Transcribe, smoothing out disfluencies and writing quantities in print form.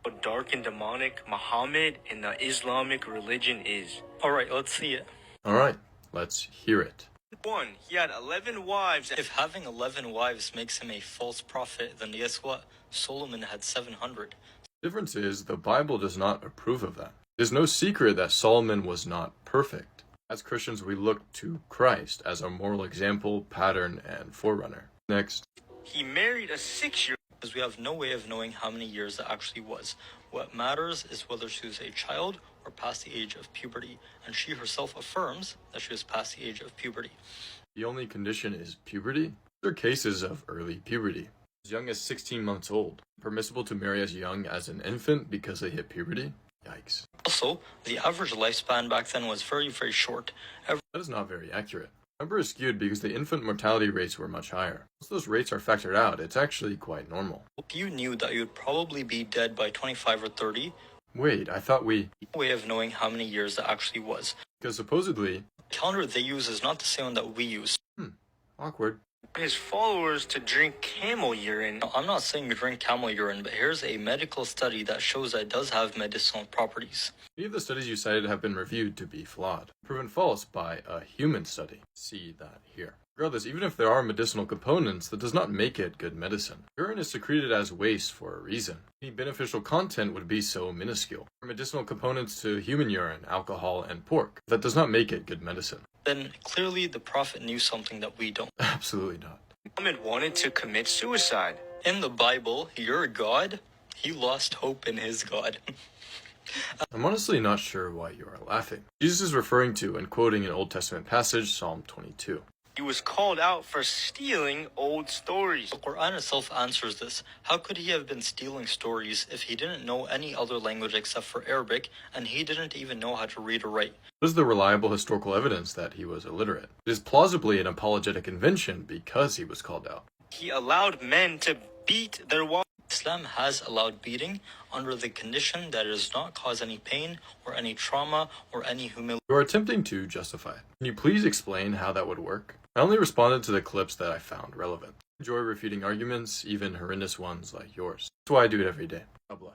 how dark and demonic Muhammad and the Islamic religion is. Alright, let's see it. Alright, let's hear it. 1. He had 11 wives. If having 11 wives makes him a false prophet, then guess what? Solomon had 700. The difference is, the Bible does not approve of that. It is no secret that Solomon was not perfect. As Christians, we look to Christ as our moral example, pattern, and forerunner. Next. He married a 6-year-old. Because we have no way of knowing how many years that actually was. What matters is whether she was a child or past the age of puberty, and she herself affirms that she was past the age of puberty. The only condition is puberty. There are cases of early puberty. As young as 16 months old. Permissible to marry as young as an infant because they hit puberty? Yikes. Also, the average lifespan back then was very, very short. That is not very accurate. The number is skewed because the infant mortality rates were much higher. Once those rates are factored out, it's actually quite normal. If you knew that you'd probably be dead by 25 or 30, wait, I thought we... no way of knowing how many years that actually was. Because supposedly... the calendar they use is not the same one that we use. Awkward. His followers to drink camel urine. Now, I'm not saying drink camel urine, but here's a medical study that shows that it does have medicinal properties. Many of the studies you cited have been reviewed to be flawed, proven false by a human study. See that here. Regardless, even if there are medicinal components, that does not make it good medicine. Urine is secreted as waste for a reason. Any beneficial content would be so minuscule. There are medicinal components to human urine, alcohol, and pork. That does not make it good medicine. Then clearly the prophet knew something that we don't. Absolutely not. Muhammad wanted to commit suicide. In the Bible, your God, he lost hope in his God. I'm honestly not sure why you are laughing. Jesus is referring to and quoting an Old Testament passage, Psalm 22. He was called out for stealing old stories. The Quran itself answers this. How could he have been stealing stories if he didn't know any other language except for Arabic, and he didn't even know how to read or write? What is the reliable historical evidence that he was illiterate? It is plausibly an apologetic invention because he was called out. He allowed men to beat their wives. Islam has allowed beating under the condition that it does not cause any pain or any trauma or any humiliation. You are attempting to justify it. Can you please explain how that would work? I only responded to the clips that I found relevant. I enjoy refuting arguments, even horrendous ones like yours. That's why I do it every day. God bless.